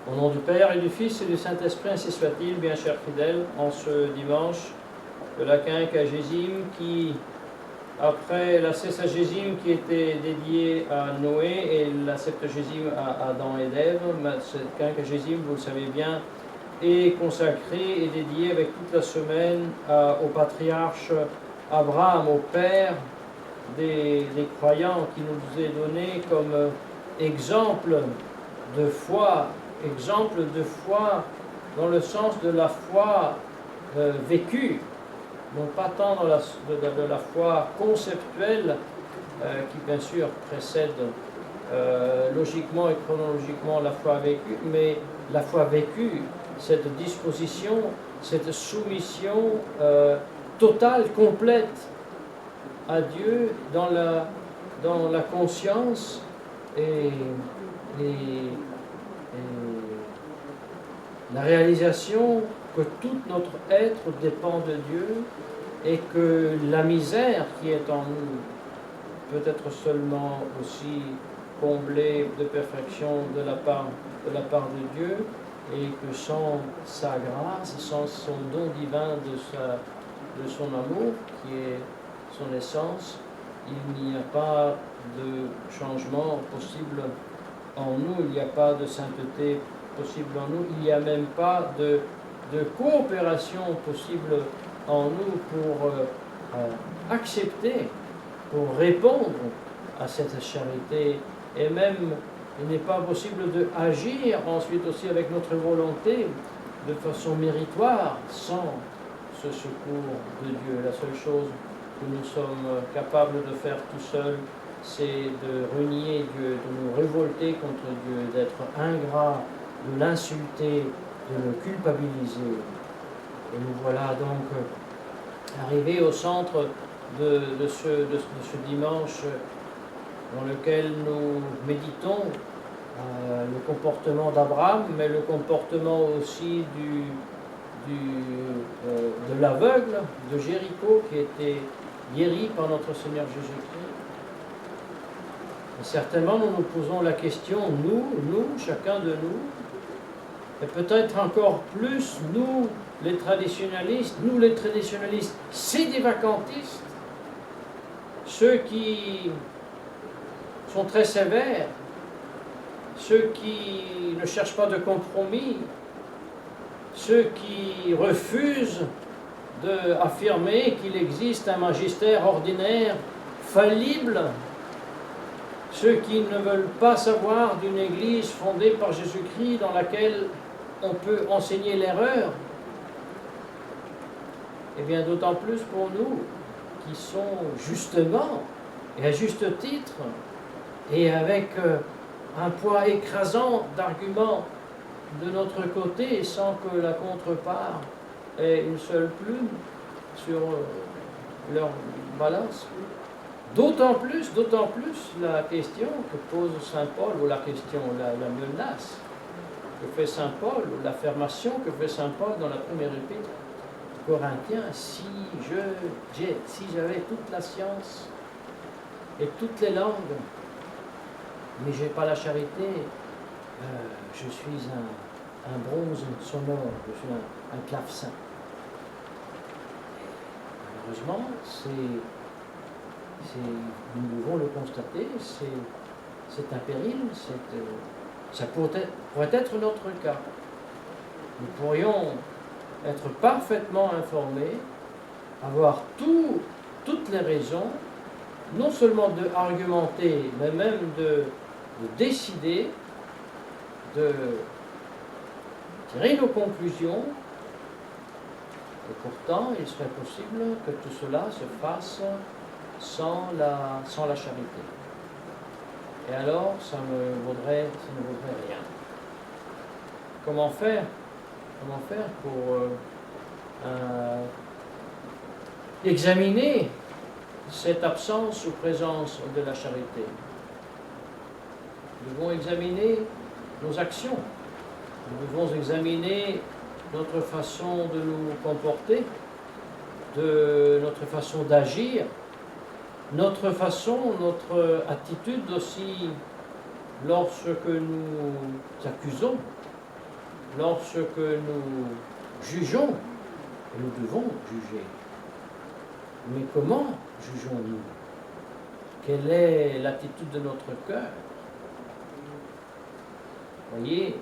Au nom du Père et du Fils et du Saint-Esprit, ainsi soit-il, bien chers fidèles, en ce dimanche de la quinquagésime qui, après la sexagésime qui était dédiée à Noé et la septuagésime à Adam et Ève, cette quinquagésime, vous le savez bien, est consacrée et dédiée avec toute la semaine au patriarche Abraham, au père des croyants, qui nous est donné comme exemple de foi dans le sens de la foi vécue, non pas tant dans de la foi conceptuelle qui bien sûr précède logiquement et chronologiquement la foi vécue, mais la foi vécue, cette disposition, cette soumission totale, complète à Dieu dans la conscience et la réalisation que tout notre être dépend de Dieu et que la misère qui est en nous peut être seulement aussi comblée de perfection de la part de Dieu, et que sans sa grâce, sans son don divin de son amour, qui est son essence, il n'y a pas de changement possible en nous, il n'y a pas de sainteté possible en nous, il n'y a même pas de coopération possible en nous pour accepter, pour répondre à cette charité. Et même, il n'est pas possible d'agir ensuite aussi avec notre volonté de façon méritoire sans ce secours de Dieu. La seule chose que nous sommes capables de faire tout seuls, c'est de renier Dieu, de nous révolter contre Dieu, d'être ingrats, de l'insulter, de le culpabiliser. Et nous voilà donc arrivés au centre de ce dimanche dans lequel nous méditons le comportement d'Abraham, mais le comportement aussi de l'aveugle de Jéricho qui était guéri par notre Seigneur Jésus-Christ. Et certainement nous nous posons la question, nous, chacun de nous, et peut-être encore plus nous les traditionalistes, sédivacantistes, ceux qui sont très sévères, ceux qui ne cherchent pas de compromis, ceux qui refusent d'affirmer qu'il existe un magistère ordinaire faillible, ceux qui ne veulent pas savoir d'une église fondée par Jésus-Christ dans laquelle on peut enseigner l'erreur, et bien d'autant plus pour nous qui sont justement et à juste titre et avec un poids écrasant d'arguments de notre côté sans que la contrepart ait une seule plume sur leur balance. D'autant plus la question que pose Saint Paul, ou la menace que fait Saint Paul, ou l'affirmation que fait Saint Paul dans la première épître aux Corinthiens, si j'avais toute la science et toutes les langues, mais je n'ai pas la charité, je suis un bronze sonore, je suis un clavecin. Malheureusement, nous devons le constater, c'est un péril, ça pourrait être notre cas. Nous pourrions être parfaitement informés, avoir toutes les raisons, non seulement de argumenter, mais même de décider, de tirer nos conclusions, et pourtant il serait possible que tout cela se fasse sans la charité. Et alors, ça ne vaudrait rien. Comment faire pour examiner cette absence ou présence de la charité? Nous devons examiner nos actions. Nous devons examiner notre façon de nous comporter, notre façon d'agir, notre attitude aussi lorsque nous accusons, lorsque nous jugeons, et nous devons juger. Mais comment jugeons-nous? Quelle est l'attitude de notre cœur? Voyez,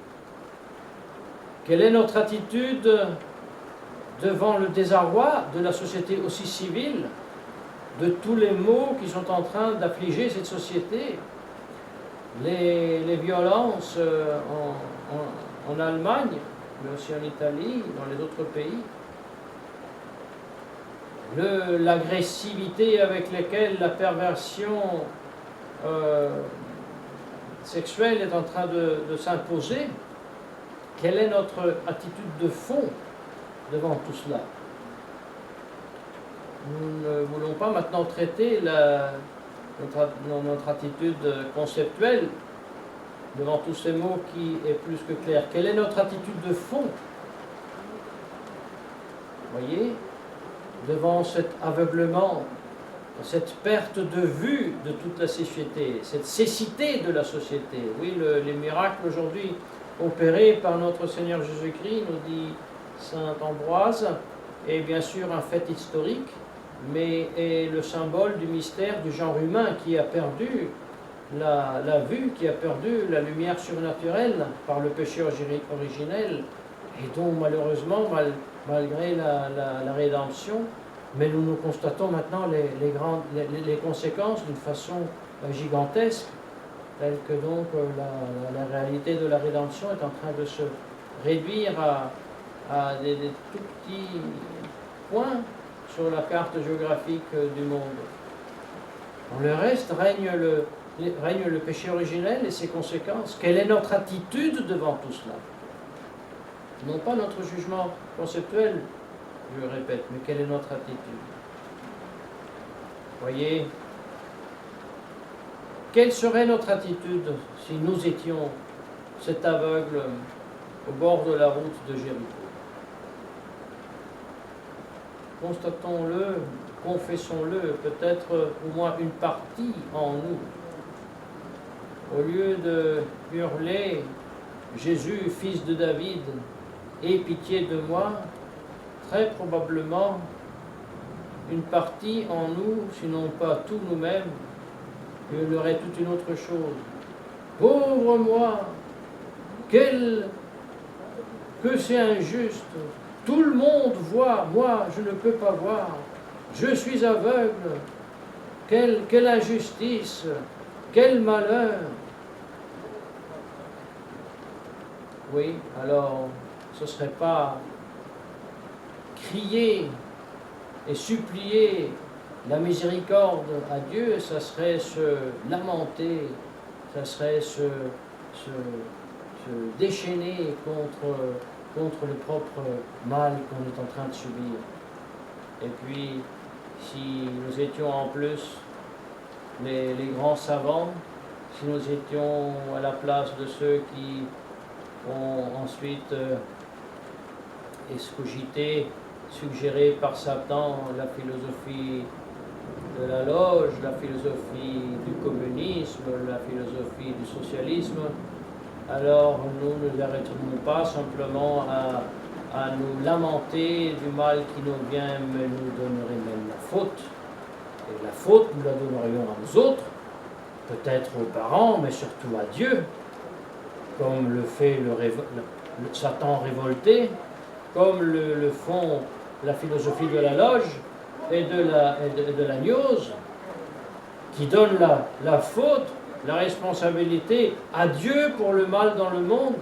quelle est notre attitude devant le désarroi de la société aussi civile, de tous les maux qui sont en train d'affliger cette société, les violences en Allemagne, mais aussi en Italie, dans les autres pays, l'agressivité avec laquelle la perversion sexuelle est en train de s'imposer. Quelle est notre attitude de fond devant tout cela? Nous ne voulons pas maintenant traiter notre attitude conceptuelle devant tous ces mots qui est plus que clair. Quelle est notre attitude de fond? Voyez, devant cet aveuglement, cette perte de vue de toute la société, cette cécité de la société. Oui, les miracles aujourd'hui opérés par notre Seigneur Jésus-Christ, nous dit saint Ambroise, est bien sûr un fait historique, mais est le symbole du mystère du genre humain qui a perdu la vue, qui a perdu la lumière surnaturelle par le péché originel, et dont malheureusement, malgré la rédemption, mais nous constatons maintenant les conséquences d'une façon gigantesque, telle que donc la réalité de la rédemption est en train de se réduire à des tout petits points sur la carte géographique du monde. Dans le reste règne le péché originel et ses conséquences. Quelle est notre attitude devant tout cela? Non pas notre jugement conceptuel, je le répète, mais quelle est notre attitude? Voyez, quelle serait notre attitude si nous étions cet aveugle au bord de la route de Jéricho? Constatons-le, confessons-le, peut-être au moins une partie en nous. Au lieu de hurler « Jésus, fils de David, aie pitié de moi », très probablement une partie en nous, sinon pas tous nous-mêmes, hurlerait toute une autre chose. « Pauvre moi, que c'est injuste! Tout le monde voit, moi je ne peux pas voir. Je suis aveugle. Quelle injustice, quel malheur! » Oui, alors ce ne serait pas crier et supplier la miséricorde à Dieu, ça serait se lamenter, ça serait se déchaîner contre le propre mal qu'on est en train de subir. Et puis, si nous étions en plus les grands savants, si nous étions à la place de ceux qui ont ensuite escogité, suggéré par Satan la philosophie de la loge, la philosophie du communisme, la philosophie du socialisme, alors nous ne arrêterons pas simplement à nous lamenter du mal qui nous vient, mais nous donnerait même la faute. Et la faute, nous la donnerions aux autres, peut-être aux parents, mais surtout à Dieu, comme le fait le Satan révolté, comme le font la philosophie de la loge et de la gnose, qui donne la faute, la responsabilité à Dieu pour le mal dans le monde.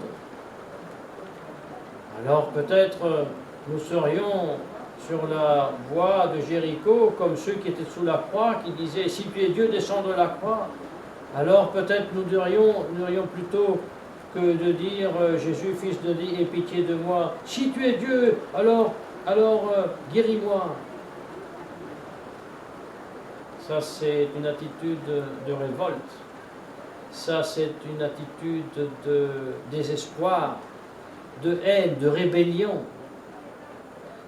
Alors peut-être nous serions sur la voie de Jéricho comme ceux qui étaient sous la croix, qui disaient « Si tu es Dieu, descends de la croix ». Alors peut-être nous dirions plutôt que de dire « Jésus, fils de Dieu, aie pitié de moi. Si tu es Dieu, alors guéris-moi ». Ça, c'est une attitude de révolte. Ça, c'est une attitude de désespoir, de haine, de rébellion.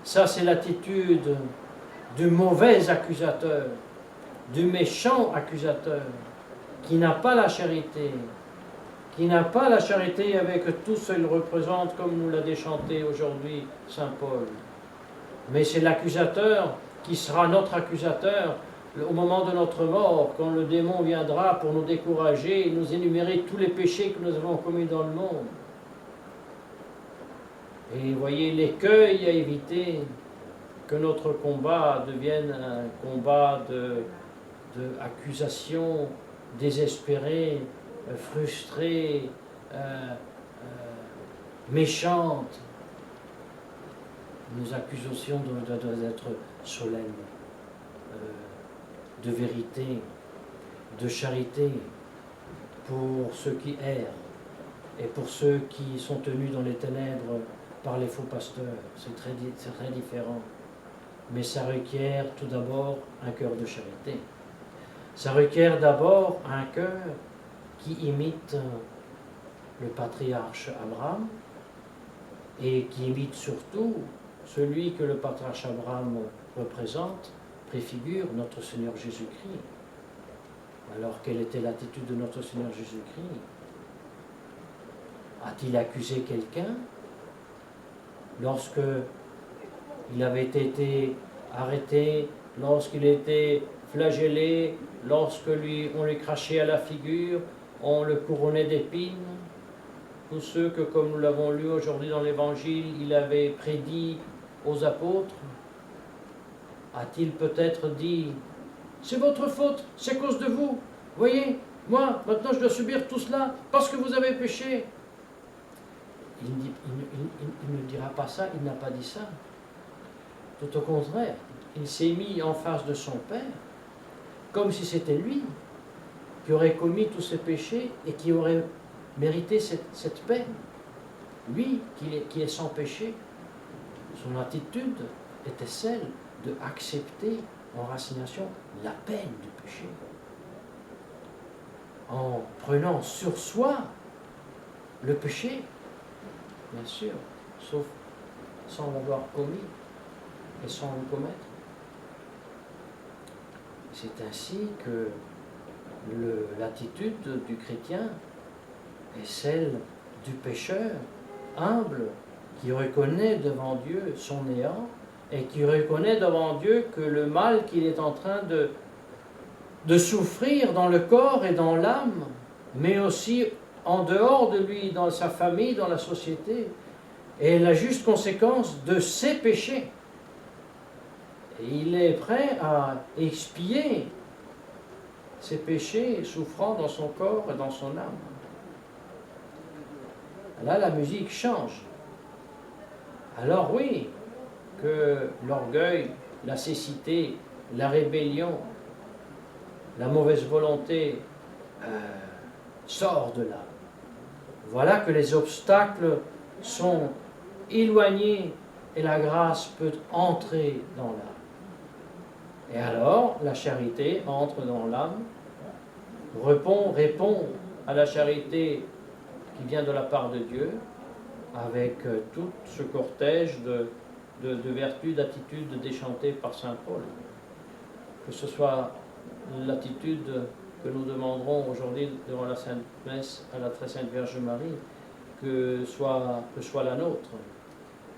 Ça, c'est l'attitude du mauvais accusateur, du méchant accusateur, qui n'a pas la charité, qui n'a pas la charité avec tout ce qu'il représente, comme nous l'a déchanté aujourd'hui saint Paul. Mais c'est l'accusateur qui sera notre accusateur au moment de notre mort, quand le démon viendra pour nous décourager et nous énumérer tous les péchés que nous avons commis dans le monde. Et voyez l'écueil à éviter, que notre combat devienne un combat d'accusation désespérée, frustrée, méchante. Nos accusations doivent être solennes, de vérité, de charité, pour ceux qui errent et pour ceux qui sont tenus dans les ténèbres par les faux pasteurs. C'est très différent. Mais ça requiert tout d'abord un cœur de charité. Ça requiert d'abord un cœur qui imite le patriarche Abraham et qui imite surtout celui que le patriarche Abraham représente, préfigure notre Seigneur Jésus-Christ. Alors, quelle était l'attitude de notre Seigneur Jésus-Christ? A-t-il accusé quelqu'un lorsque il avait été arrêté, lorsqu'il était flagellé, lorsque on lui crachait à la figure, on le couronnait d'épines? Tous ceux que, comme nous l'avons lu aujourd'hui dans l'Évangile, il avait prédit aux apôtres, a-t-il peut-être dit « C'est votre faute, c'est à cause de vous. Voyez, moi, maintenant je dois subir tout cela parce que vous avez péché. » Il ne dira pas ça, il n'a pas dit ça. Tout au contraire, il s'est mis en face de son Père, comme si c'était lui qui aurait commis tous ces péchés et qui aurait mérité cette peine. Lui qui est sans péché, son attitude était celle d'accepter en rassignation la peine du péché. En prenant sur soi le péché, bien sûr, sauf sans l'avoir commis et sans le commettre. C'est ainsi que l'attitude du chrétien est celle du pécheur humble qui reconnaît devant Dieu son néant et qui reconnaît devant Dieu que le mal qu'il est en train de souffrir dans le corps et dans l'âme, mais aussi en dehors de lui, dans sa famille, dans la société, est la juste conséquence de ses péchés. Et il est prêt à expier ses péchés souffrant dans son corps et dans son âme. Là, la musique change. Alors oui, que l'orgueil, la cécité, la rébellion, la mauvaise volonté sort de là. Voilà que les obstacles sont éloignés et la grâce peut entrer dans l'âme. Et alors, la charité entre dans l'âme, répond à la charité qui vient de la part de Dieu, avec tout ce cortège de vertus, d'attitudes déchantées par saint Paul. Que ce soit l'attitude que nous demanderons aujourd'hui devant la Sainte Messe à la Très Sainte Vierge Marie, que soit la nôtre,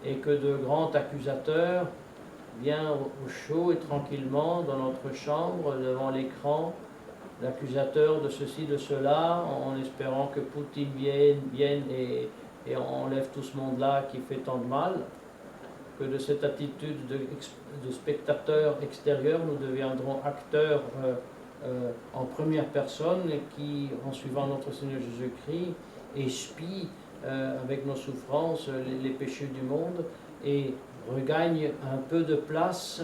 et que de grands accusateurs viennent au chaud et tranquillement dans notre chambre, devant l'écran, l'accusateur de ceci, de cela, en espérant que Poutine vienne et enlève tout ce monde-là qui fait tant de mal, que de cette attitude de spectateur extérieur, nous deviendrons acteurs en première personne qui, en suivant notre Seigneur Jésus-Christ, espie avec nos souffrances les péchés du monde et regagne un peu de place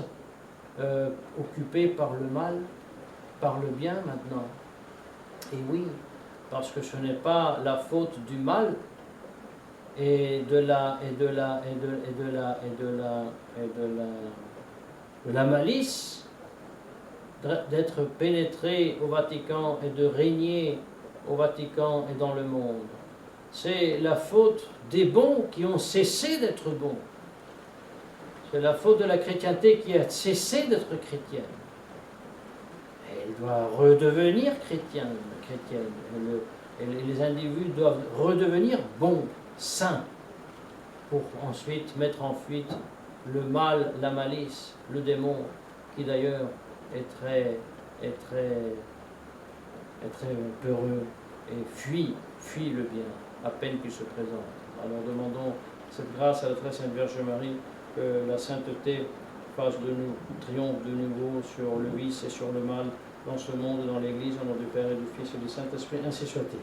occupée par le mal, par le bien maintenant. Et oui, parce que ce n'est pas la faute du mal et de la malice d'être pénétré au Vatican et de régner au Vatican et dans le monde. C'est la faute des bons qui ont cessé d'être bons. C'est la faute de la chrétienté qui a cessé d'être chrétienne. Et elle doit redevenir chrétienne. Et les individus doivent redevenir bons, saints, pour ensuite mettre en fuite le mal, la malice, le démon, qui d'ailleurs est très peureux et fuit le bien, à peine qu'il se présente. Alors demandons cette grâce à la très sainte Vierge Marie, que la sainteté fasse de nous, triomphe de nouveau sur le vice et sur le mal dans ce monde, dans l'Église, au nom du Père et du Fils et du Saint-Esprit, ainsi soit-il.